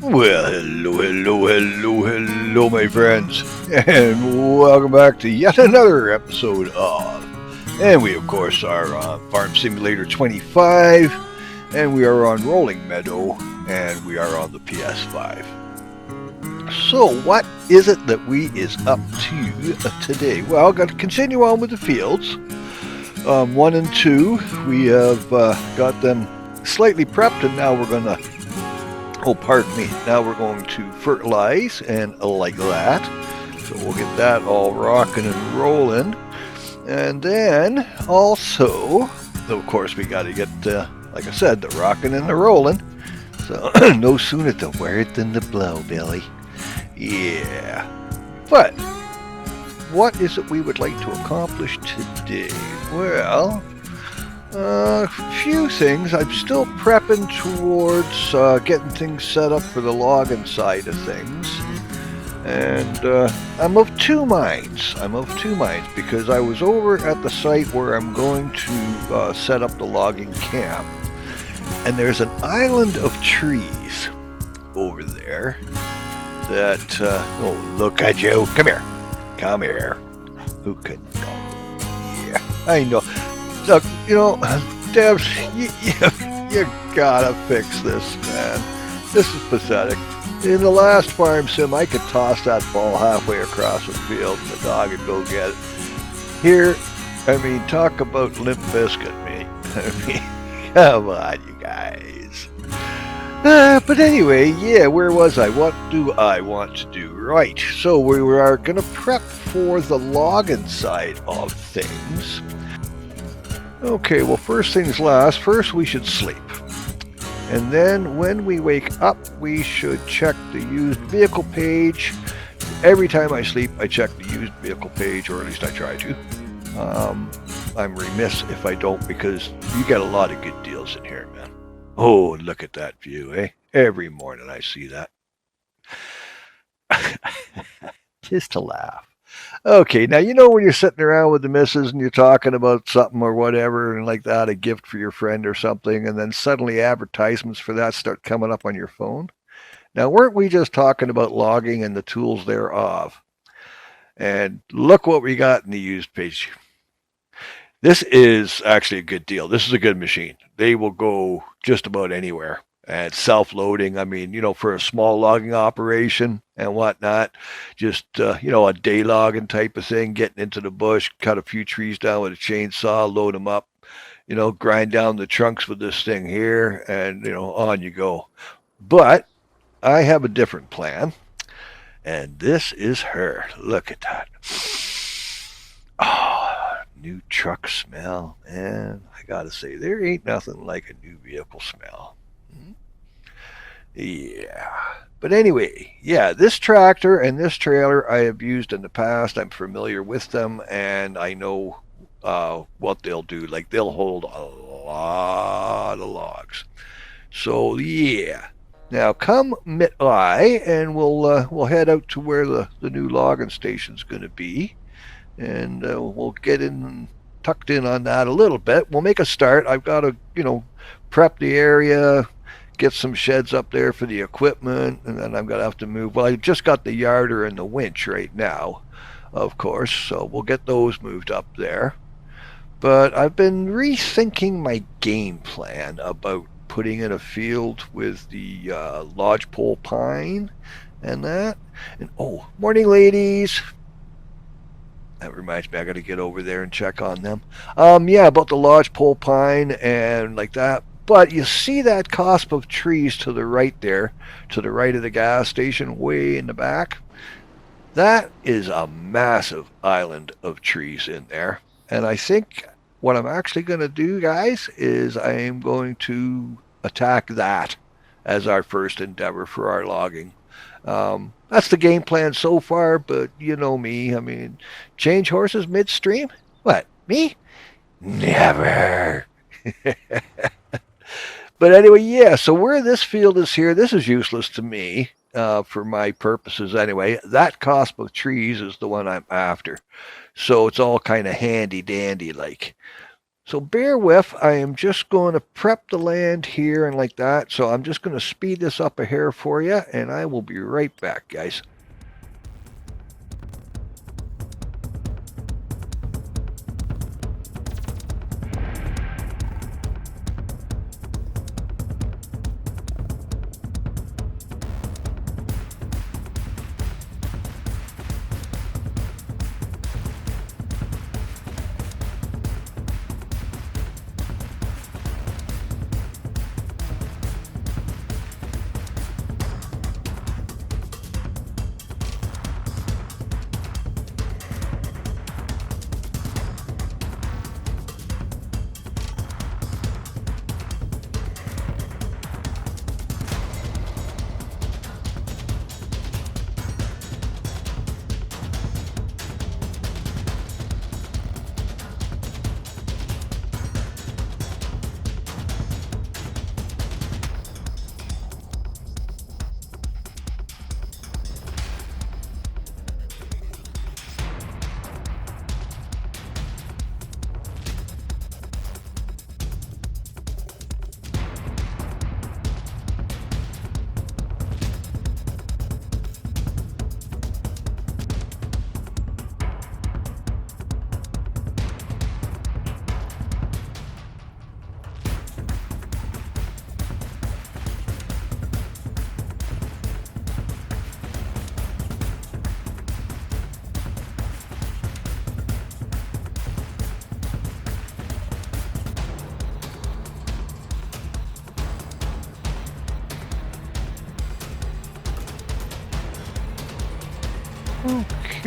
Well, hello, my friends, and welcome back to yet another episode of. And we, of course, are on Farm Simulator 25, and we are on Rolling Meadow, and we are on the PS5. So, what is it that we is up to today? Well, got to continue on with the fields. 1 and 2, we have got them slightly prepped, and now we're going to pardon me. Now we're going to fertilize and like that. So we'll get that all rocking and rolling. And then also, of course, we got to get, like I said, the rocking and the rolling. So no sooner the word than the blow, Billy. Yeah. But what is it we would like to accomplish today? Well, a few things. I'm still prepping towards getting things set up for the logging side of things. And I'm of two minds. Because I was over at the site where I'm going to set up the logging camp. And there's an island of trees over there that, oh, look at you. Come here. Who can go? Yeah, I know. Look, Debs, you gotta fix this, man. This is pathetic. In the last farm sim, I could toss that ball halfway across the field and the dog would go get it. Here, talk about limp biscuit, mate. Come on, you guys. But anyway, yeah, where was I? What do I want to do? Right, so we are going to prep for the logging side of things. Okay, well, first things last. First, we should sleep. And then when we wake up, we should check the used vehicle page. Every time I sleep, I check the used vehicle page, or at least I try to. I'm remiss if I don't, because you get a lot of good deals in here, man. Oh, look at that view, eh? Every morning I see that. Just to laugh. Okay, now when you're sitting around with the missus and you're talking about something or whatever and like that, a gift for your friend or something, and then suddenly advertisements for that start coming up on your phone. Now, weren't we just talking about logging and the tools thereof? And look what we got in the used page. This is actually a good deal. This is a good machine. They will go just about anywhere. And self-loading, for a small logging operation and whatnot, just, a day logging type of thing, getting into the bush, cut a few trees down with a chainsaw, load them up, grind down the trunks with this thing here, and, on you go. But I have a different plan, and this is her. Look at that. Oh, new truck smell, man. I gotta say, there ain't nothing like a new vehicle smell. Yeah. But anyway, yeah, this tractor and this trailer I have used in the past. I'm familiar with them, and I know what they'll do. Like, they'll hold a lot of logs. So, yeah. Now, come mid-eye, and we'll head out to where the new logging station's going to be. And we'll get in tucked in on that a little bit. We'll make a start. I've got to, prep the area, get some sheds up there for the equipment, and then I'm going to have to move. Well, I just got the yarder and the winch right now, of course, so we'll get those moved up there. But I've been rethinking my game plan about putting in a field with the lodgepole pine and that. And, oh, morning, ladies. That reminds me, I got to get over there and check on them. Yeah, about the lodgepole pine and like that. But you see that cusp of trees to the right there, to the right of the gas station, way in the back? That is a massive island of trees in there. And I think what I'm actually going to do, guys, is I am going to attack that as our first endeavor for our logging. That's the game plan so far, but you know me. Change horses midstream? What, me? Never. But anyway, yeah, so where this field is here, this is useless to me for my purposes anyway. That cusp of trees is the one I'm after. So it's all kind of handy-dandy like. So bear with, I am just going to prep the land here and like that. So I'm just going to speed this up a hair for you, and I will be right back, guys.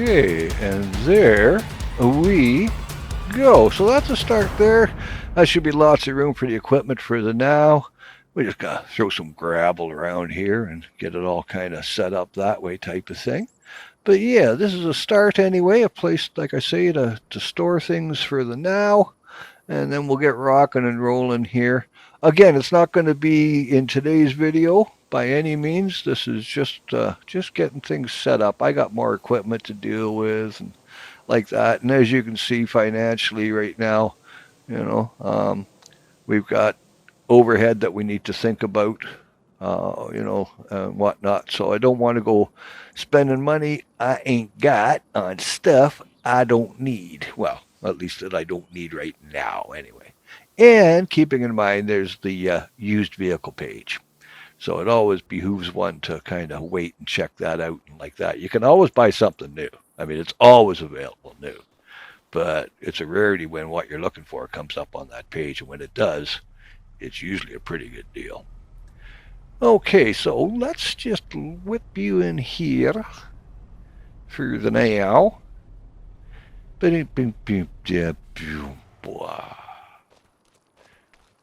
Okay, and there we go. So that's a start there. That should be lots of room for the equipment for the now. We just gotta throw some gravel around here and get it all kind of set up that way type of thing. But yeah, this is a start anyway, a place, like I say, to store things for the now. And then we'll get rocking and rolling here. Again, it's not going to be in today's video by any means. This is just getting things set up. I got more equipment to deal with and like that. And as you can see financially right now, we've got overhead that we need to think about, and whatnot. So I don't want to go spending money I ain't got on stuff I don't need. Well, at least that I don't need right now anyway. And keeping in mind there's the used vehicle page. So it always behooves one to kind of wait and check that out and like that. You can always buy something new. I mean, it's always available new. But it's a rarity when what you're looking for comes up on that page. And when it does, it's usually a pretty good deal. Okay, so let's just whip you in here for the now.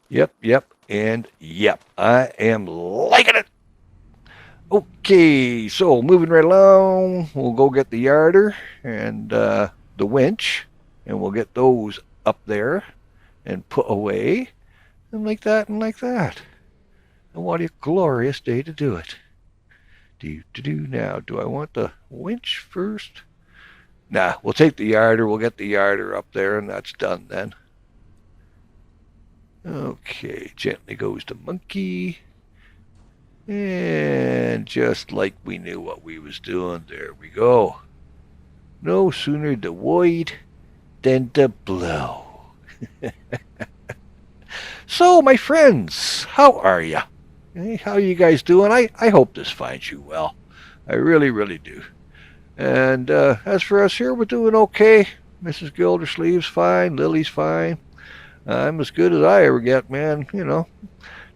Yep, and yep. I am liking it. Okay, so moving right along, we'll go get the yarder and the winch, and we'll get those up there and put away, and like that and like that. And what a glorious day to do it. Now, do I want the winch first? Nah, we'll take the yarder. We'll get the yarder up there, and that's done then. Okay, gently goes the monkey. And just like we knew what we was doing, there we go. No sooner the wide than the blow. So, my friends, how are you? Hey, how are you guys doing? I hope this finds you well. I really, really do. And as for us here, we're doing okay. Mrs. Gildersleeve's fine. Lily's fine. I'm as good as I ever get, man.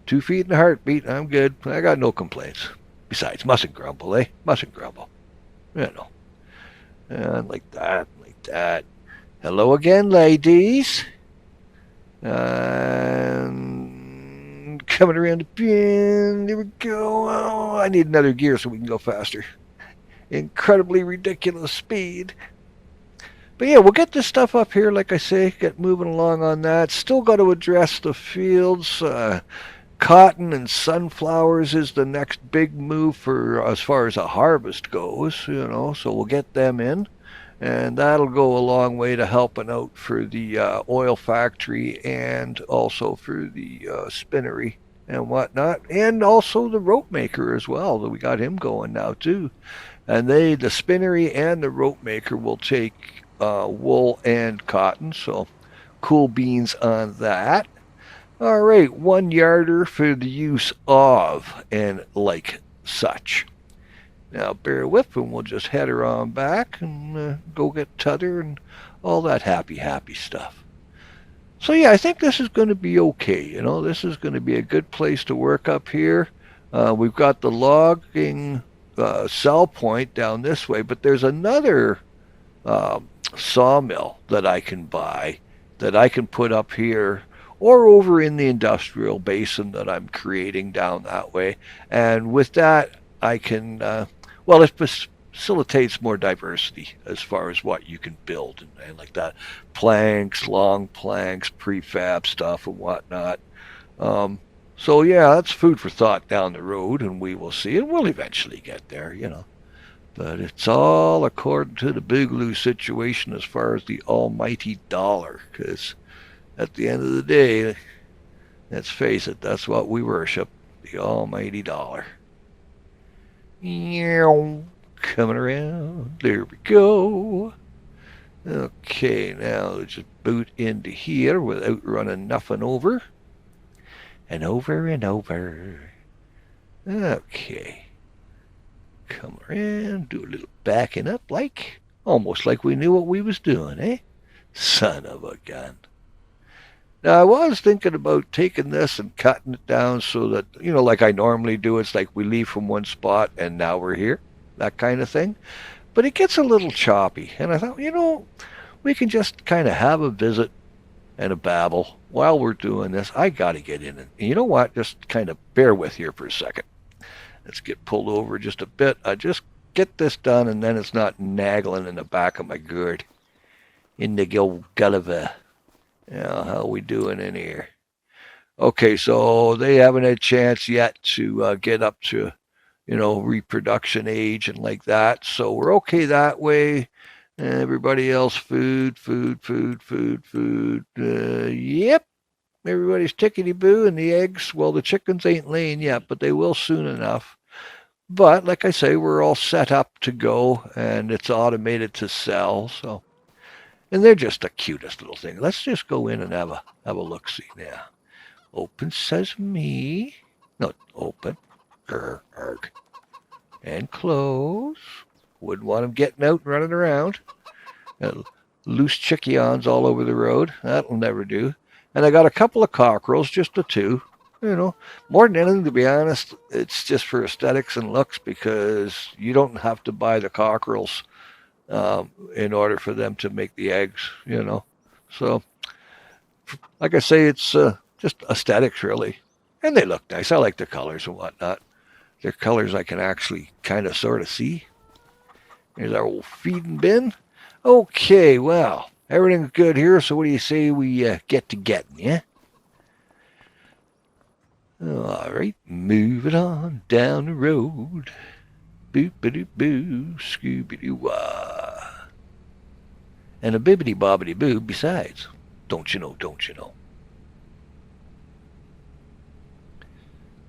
2 feet and a heartbeat. I'm good. I got no complaints. Besides, mustn't grumble, eh? Mustn't grumble. And like that, like that. Hello again, ladies. And coming around the bend. There we go. Oh, I need another gear so we can go faster. Incredibly ridiculous speed. But yeah, we'll get this stuff up here, like I say, get moving along on that. Still got to address the fields. Cotton and sunflowers is the next big move for as far as a harvest goes, so we'll get them in. And that'll go a long way to helping out for the oil factory and also for the spinnery and whatnot, and also the rope maker as well. We got him going now too. And the spinnery and the rope maker will take wool and cotton. So cool beans on that. All right, 1 yarder for the use of and like such. Now bear with and we'll just head her on back and go get t'other and all that happy stuff. So yeah, I think this is going to be okay. This is going to be a good place to work up here. We've got the logging sell point down this way, but there's another uh, sawmill that I can buy that I can put up here or over in the industrial basin that I'm creating down that way. And with that, I can, well, it facilitates more diversity as far as what you can build and like that. Planks, long planks, prefab stuff and whatnot. Um, so yeah, that's food for thought down the road, and we will see. And we'll eventually get there. But it's all according to the Boogaloo situation as far as the almighty dollar, because at the end of the day, let's face it, that's what we worship, the almighty dollar. Coming around, there we go. Okay, now let's just boot into here without running nothing over. And over and over. Okay. Come around, do a little backing up almost like we knew what we was doing, eh? Son of a gun. Now, I was thinking about taking this and cutting it down so that, like I normally do, it's like we leave from one spot and now we're here, that kind of thing. But it gets a little choppy. And I thought, we can just kind of have a visit and a babble while we're doing this. I got to get in. And you know what? Just kind of bear with here for a second. Let's get pulled over just a bit. I just get this done and then it's not nagging in the back of my gourd. In the Gulliver. How are we doing in here? Okay, so they haven't had a chance yet to get up to, reproduction age and like that. So we're okay that way. Everybody else, food. Yep, everybody's tickety-boo, and the eggs, well, the chickens ain't laying yet, but they will soon enough. But like I say, we're all set up to go, and it's automated to sell, so. And they're just the cutest little thing. Let's just go in and have a look-see now. Open sesame. No, open. Arg. And close. Wouldn't want them getting out and running around. Loose chickyons all over the road. That'll never do. And I got a couple of cockerels, just the two. More than anything, to be honest, it's just for aesthetics and looks because you don't have to buy the cockerels in order for them to make the eggs, So, like I say, it's just aesthetics, really. And they look nice. I like the colors and whatnot. They're colors I can actually kind of sort of see. Here's our old feeding bin. Okay, well, everything's good here, so what do you say we get to getting, yeah? All right, moving on down the road. Boop-a-doo-boo, scooby-doo-wah. And a bibbidi-bobbidi-boo besides. Don't you know?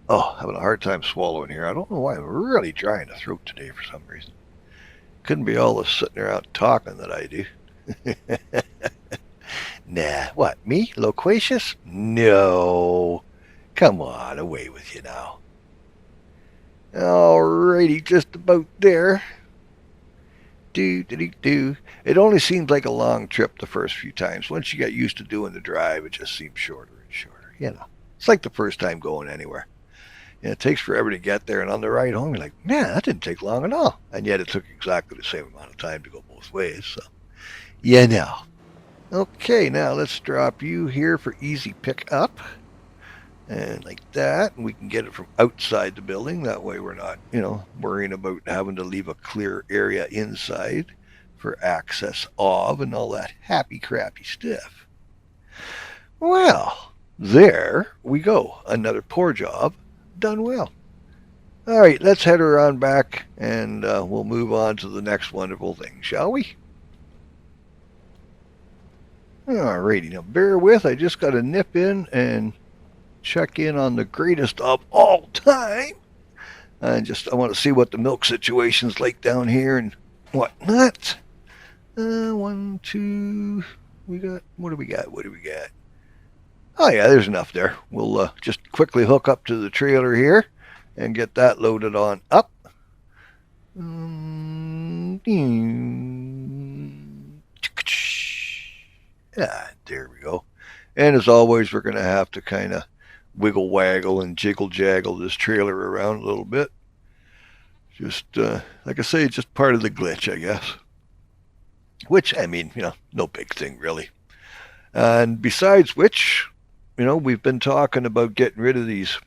Oh, having a hard time swallowing here. I don't know why. I'm really dry in the throat today for some reason. Couldn't be all this sitting around talking that I do. Nah, what, me? Loquacious? No. Come on, away with you now. Alrighty, just about there. Do. It only seems like a long trip the first few times. Once you get used to doing the drive, it just seems shorter and shorter. It's like the first time going anywhere. It takes forever to get there, and on the ride home, you're like, man, that didn't take long at all. And yet it took exactly the same amount of time to go both ways. So, Okay, now let's drop you here for easy pickup. And like that, and we can get it from outside the building. That way we're not, worrying about having to leave a clear area inside for access of and all that happy crappy stuff. Well, there we go. Another poor job done well. All right, let's head her on back and we'll move on to the next wonderful thing, shall we? Alrighty, now bear with. I just got to nip in and check in on the greatest of all time. I want to see what the milk situation's like down here and whatnot. One, two. We got. What do we got? What do we got? Oh yeah, there's enough there. We'll just quickly hook up to the trailer here and get that loaded on up. Yeah, there we go. And as always, we're going to have to kind of wiggle waggle and jiggle jaggle this trailer around a little bit. Just, like I say, just part of the glitch, I guess. Which, I mean, no big thing really. And besides which, we've been talking about getting rid of these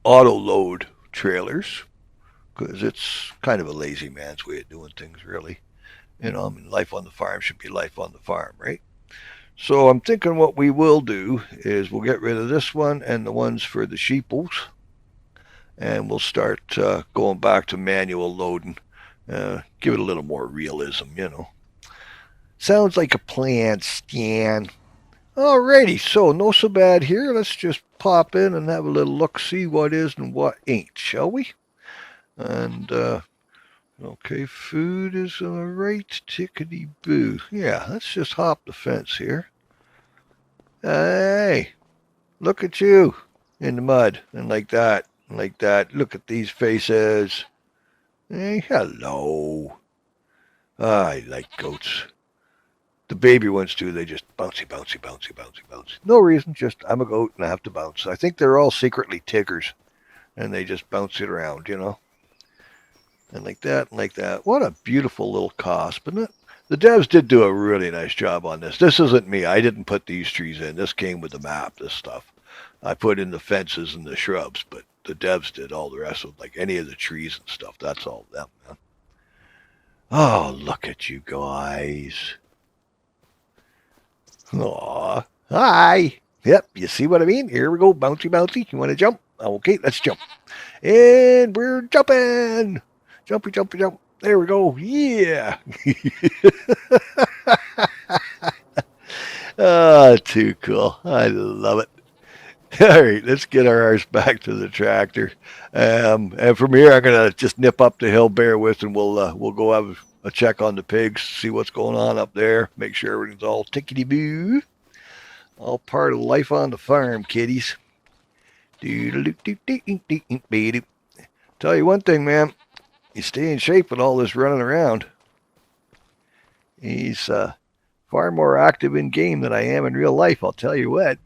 auto load trailers because it's kind of a lazy man's way of doing things, really. I mean, life on the farm should be life on the farm, right? So I'm thinking what we will do is we'll get rid of this one and the ones for the sheeples, and we'll start going back to manual loading. Give it a. More realism. Sounds like a plan, Stan. Alrighty, so no so bad here. Let's just pop in and have a little look, see what is and what ain't, shall we? And, okay, food is alright, tickety boo. Yeah, let's just hop the fence here. Hey, look at you in the mud, and like that, and like that. Look at these faces. Hey, hello. I like goats. The baby ones too, they just bouncy, bouncy, bouncy, bouncy, bouncy. No reason, just I'm a goat and I have to bounce. I think they're all secretly Tiggers, and they just bounce it around, And like that, and like that. What a beautiful little cosp, isn't it? The devs did do a really nice job on this. This isn't me. I didn't put these trees in. This came with the map, this stuff. I put in the fences and the shrubs, but the devs did all the rest of like any of the trees and stuff. That's all them, man. Oh, look at you guys. Aw. Hi. Yep, you see what I mean? Here we go. Bouncy, bouncy. You want to jump? Okay, let's jump. And we're jumping. Jumpy, jumpy, jump. There we go. Yeah. Oh, too cool. I love it. All right, let's get our arse back to the tractor. And from here, I'm gonna just nip up the hill, bear with, and we'll go have a check on the pigs, see what's going on up there, make sure everything's all tickety boo, all part of life on the farm, kiddies. Tell you one thing, man, you stay in shape with all this running around. He's far more active in game than I am in real life. I'll tell you what.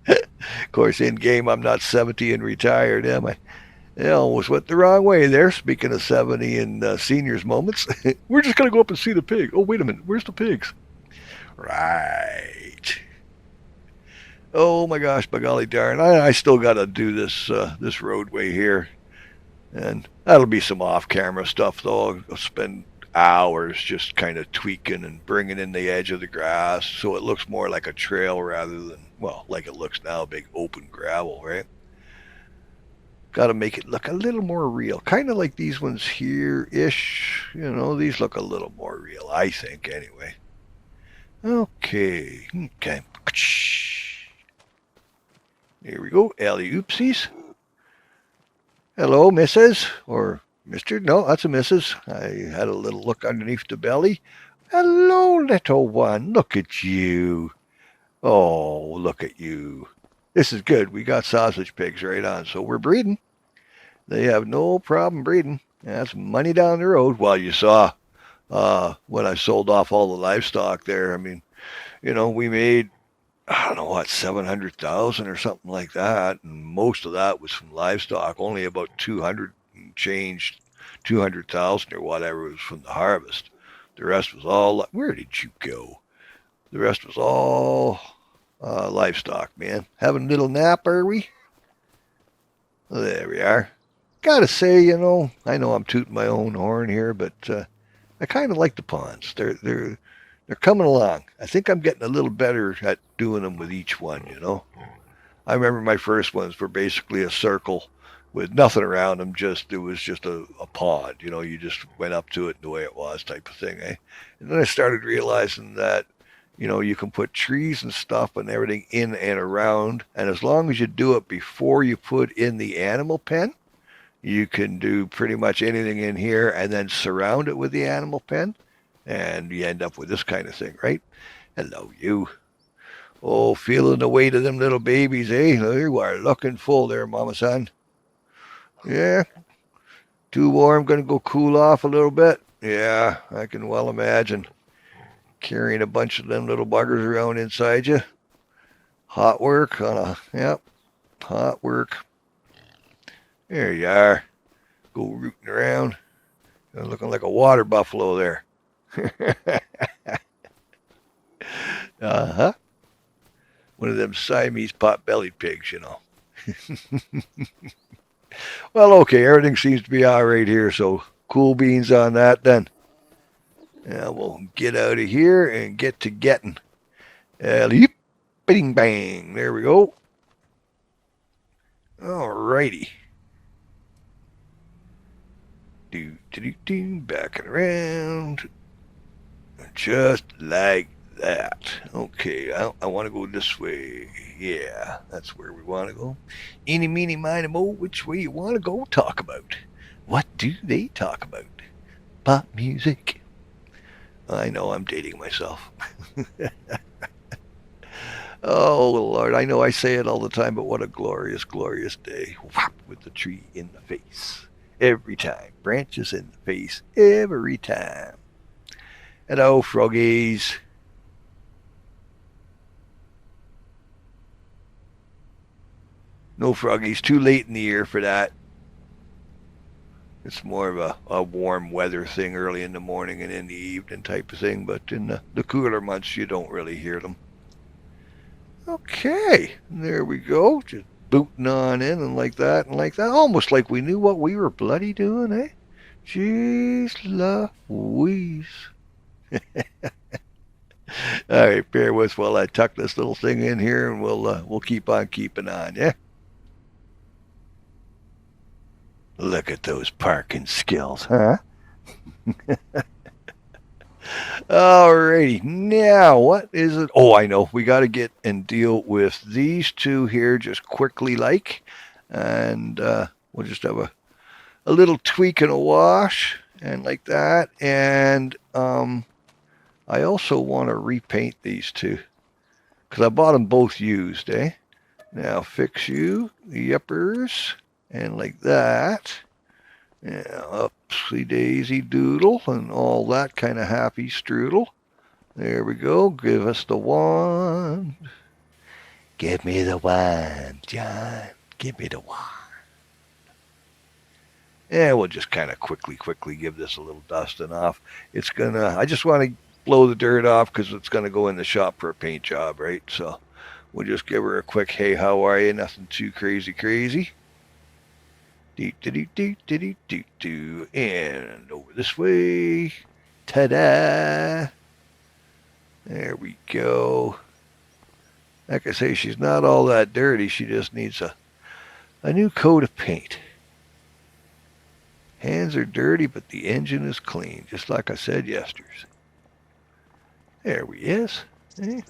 Of course, in game, I'm not 70 and retired, am I? Almost went the wrong way there. Speaking of 70 and seniors moments, we're just going to go up and see the pig. Oh, wait a minute. Where's the pigs? Right. Oh, my gosh, by golly darn. I still got to do this roadway here. And that'll be some off-camera stuff, though. I'll spend hours just kind of tweaking and bringing in the edge of the grass so it looks more like a trail rather than, well, like it looks now, big open gravel, right? Got to make it look a little more real. Kind of like these ones here-ish. These look a little more real, I think, anyway. Okay. Here we go. Alley-oopsies. Hello, Mrs. Or Mr. No, that's a Mrs. I had a little look underneath the belly. Hello, little one. Look at you. Oh, look at you. This is good. We got sausage pigs right on, so we're breeding. They have no problem breeding. That's money down the road. Well, you saw when I sold off all the livestock there. I mean, we made, I don't know what, 700,000 or something like that, and most of that was from livestock. Only about 200 and changed, 200,000 or whatever was from the harvest. The rest was all. Where did you go? The rest was all livestock, man. Having a little nap, are we? There we are. Gotta say, I know I'm tooting my own horn here, but I kind of like the ponds. They're coming along. I think I'm getting a little better at doing them with each one, I remember my first ones were basically a circle with nothing around them. It was just a pond. You just went up to it the way it was type of thing, eh? And then I started realizing that you can put trees and stuff and everything in and around. And as long as you do it before you put in the animal pen, you can do pretty much anything in here and then surround it with the animal pen. And you end up with this kind of thing, right? Hello, you. Oh, feeling the weight of them little babies, eh? You are looking full there, Mama Son. Yeah, too warm, gonna go cool off a little bit. Yeah, I can well imagine. Carrying a bunch of them little buggers around inside you. Hot work on yep, hot work. There you are. Go rooting around. You're looking like a water buffalo there. Uh-huh. One of them Siamese pot-bellied pigs. Well, okay, everything seems to be all right here, so cool beans on that then. Now we'll get out of here and get to getting. Yip, bing, bang. There we go. Alrighty. Backing around. Just like that. Okay, I want to go this way. Yeah, that's where we want to go. Eeny, meeny, miny, mo, which way you want to go talk about? What do they talk about? Pop music. I know I'm dating myself. Oh, Lord, I know I say it all the time, but what a glorious, glorious day. Whap, with the tree in the face. Every time. Branches in the face. Every time. Hello, froggies. No froggies. Too late in the year for that. It's more of a warm weather thing early in the morning and in the evening type of thing. But in the cooler months, you don't really hear them. Okay, there we go. Just booting on in and like that and like that. Almost like we knew what we were bloody doing, eh? Jeez Louise. All right, bear with while I tuck this little thing in here, and we'll keep on keeping on, yeah? Look at those parking skills, huh? Alrighty, now what is it? Oh, I know. We got to get and deal with these two here just quickly, and we'll just have a little tweak and a wash, and like that. And I also want to repaint these two because I bought them both used, eh? Now fix you, the yuppers, and like that. Yeah, upsy daisy doodle and all that kind of happy strudel. There we go. Give us the wand. Give me the wand, John. Give me the wand. And we'll just kind of quickly give this a little dusting off. I just want to blow the dirt off because it's going to go in the shop for a paint job, right? So we'll just give her a quick, hey, how are you? Nothing too crazy. And over this way. Ta-da! There we go. Like I say, she's not all that dirty. She just needs a new coat of paint. Hands are dirty, but the engine is clean, just like I said yesterday. There we is. Eh?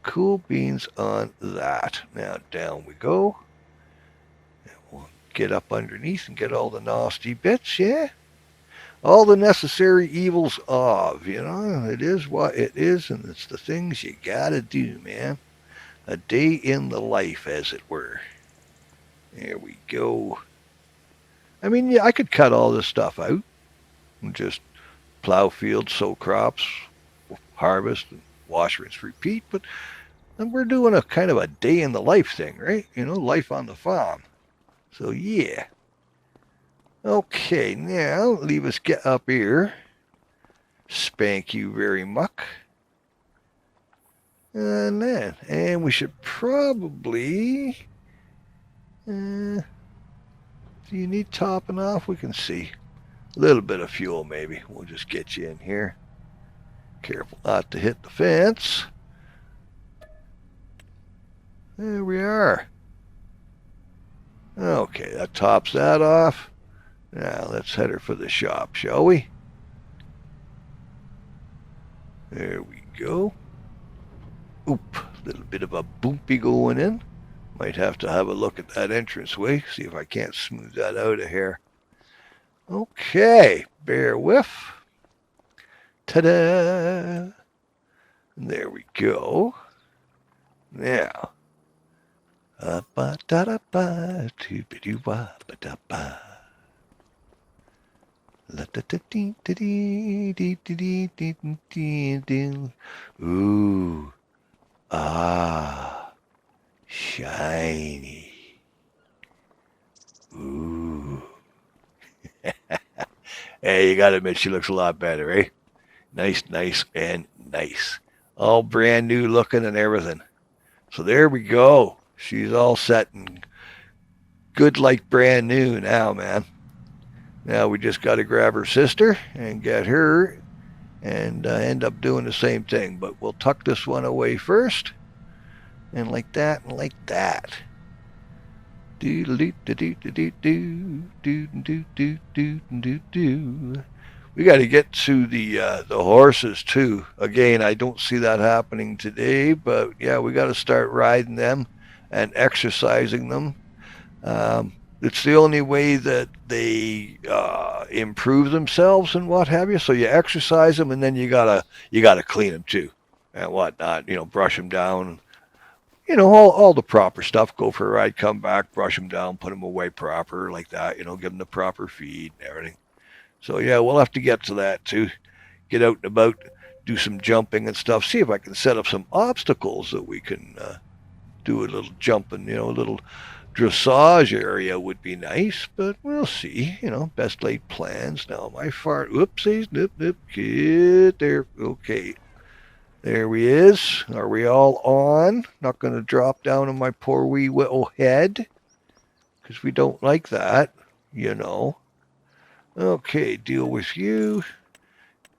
Cool beans on that. Now down we go. Get up underneath and get all the nasty bits, yeah? All the necessary evils of, it is what it is, and it's the things you gotta do, man. A day in the life, as it were. There we go. I mean, yeah, I could cut all this stuff out and just plow fields, sow crops, harvest, and wash, rinse, repeat, but we're doing a kind of a day in the life thing, right? Life on the farm. So, yeah. Okay, now leave us get up here. Spank you very much. And we should probably... do you need topping off? We can see. A little bit of fuel, maybe. We'll just get you in here. Careful not to hit the fence. There we are. Okay, that tops that off. Now let's head her for the shop, shall we? There we go. Oop, a little bit of a boompy going in. Might have to have a look at that entranceway, see if I can't smooth that out of here. Okay, bear whiff. Ta-da! There we go. Now, ooh, ah, shiny. Ooh. Hey, you gotta admit she looks a lot better, eh? Nice, nice, and nice. All brand new looking and everything. So there we go. She's all set and good like brand new now, man. Now we just got to grab her sister and get her and end up doing the same thing. But we'll tuck this one away first. And like that and like that. We got to get to the horses too. Again, I don't see that happening today, but yeah, we got to start riding them and exercising them. It's the only way that they improve themselves and what have you. So you exercise them, and then you gotta clean them too, and whatnot. Brush them down. All the proper stuff. Go for a ride, come back, brush them down, put them away proper like that. Give them the proper feed and everything. So yeah, we'll have to get to that too. Get out and about, do some jumping and stuff. See if I can set up some obstacles that we can do a little jumping. A little dressage area would be nice, but we'll see. Best laid plans. Now my fart. Whoopsies, nip, get there. Okay. There he is. Are we all on? Not going to drop down on my poor wee little head, because we don't like that, Okay, deal with you.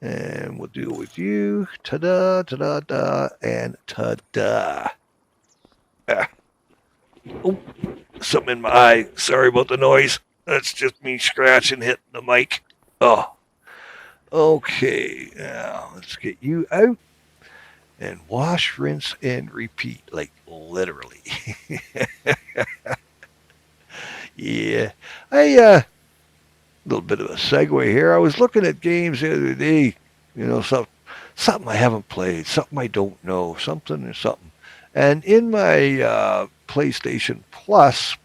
And we'll deal with you. Ta-da, ta-da-da, and ta-da. Oh, something in my eye. Sorry about the noise. That's just me scratching, hitting the mic. Oh. Okay, now let's get you out. And wash, rinse, and repeat. Like, literally. Yeah. A little bit of a segue here. I was looking at games the other day. Something I haven't played. Something I don't know. Something or something. And in my PlayStation Plus,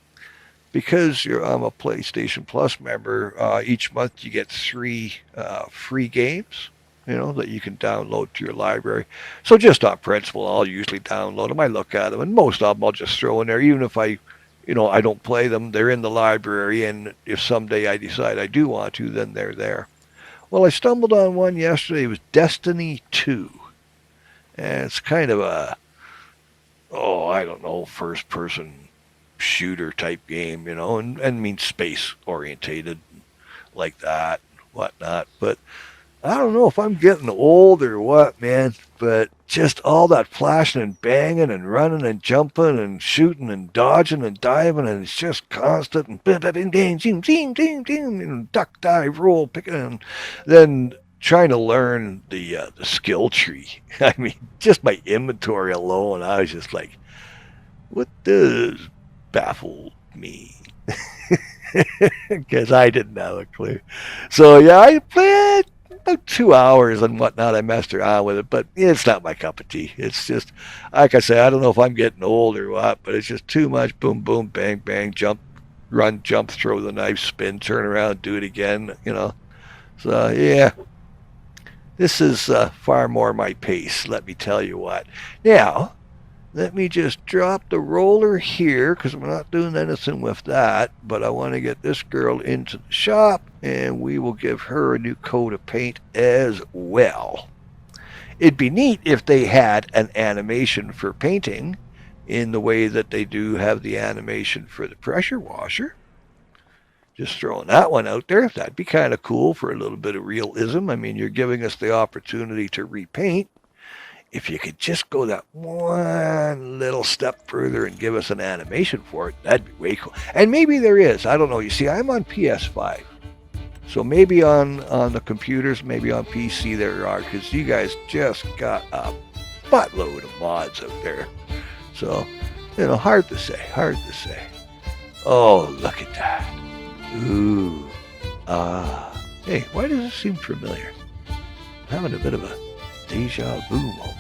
because I'm a PlayStation Plus member, each month you get 3 free games. That you can download to your library. So just on principle, I'll usually download them. I look at them, and most of them I'll just throw in there. Even if I don't play them, they're in the library, and if someday I decide I do want to, then they're there. Well, I stumbled on one yesterday. It was Destiny 2. And it's kind of a, I don't know, first-person shooter type game, and means space-orientated like that, whatnot. But I don't know if I'm getting old or what, man, but just all that flashing and banging and running and jumping and shooting and dodging and diving, and it's just constant and duck, dive, roll, pick it, and then trying to learn the skill tree. I mean, just my inventory alone, I was just like, what does baffled mean? Because I didn't have a clue. So yeah, I played about 2 hours and whatnot. I messed around with it, but it's not my cup of tea. It's just, like I say, I don't know if I'm getting old or what, but it's just too much boom, boom, bang, bang, jump, run, jump, throw the knife, spin, turn around, do it again, So, yeah, this is far more my pace, let me tell you what. Now, let me just drop the roller here, because I'm not doing anything with that, but I want to get this girl into the shop, and we will give her a new coat of paint as well. It'd be neat if they had an animation for painting in the way that they do have the animation for the pressure washer. Just throwing that one out there. That'd be kind of cool for a little bit of realism. I mean, you're giving us the opportunity to repaint. If you could just go that one little step further and give us an animation for it, that'd be way cool. And maybe there is. I don't know. You see, I'm on PS5. So maybe on the computers, maybe on PC there are, because you guys just got a buttload of mods out there. So, hard to say. Oh, look at that. Ooh. Hey, why does it seem familiar? I'm having a bit of a deja vu moment.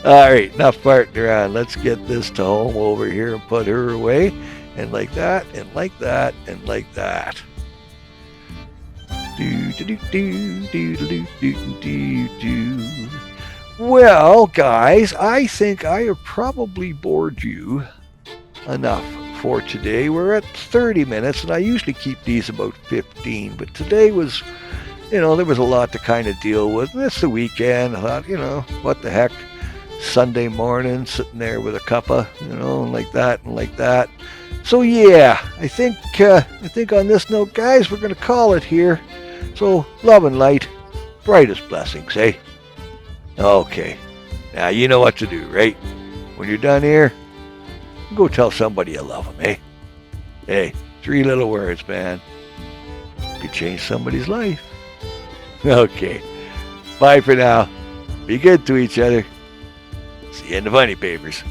All right, enough farting around. Let's get this to home over here and put her away. And like that, and like that, and like that. Well, guys, I think I have probably bored you enough for today. We're at 30 minutes, and I usually keep these about 15, but today was, there was a lot to kind of deal with. And it's the weekend. I thought, what the heck? Sunday morning, sitting there with a cuppa, like that and like that. So yeah, I think on this note, guys, we're going to call it here. So love and light, brightest blessings, eh? Okay, now you know what to do, right? When you're done here, go tell somebody you love them, eh? Hey, 3 little words, man. Could change somebody's life. Okay, bye for now. Be good to each other. See you in the funny papers.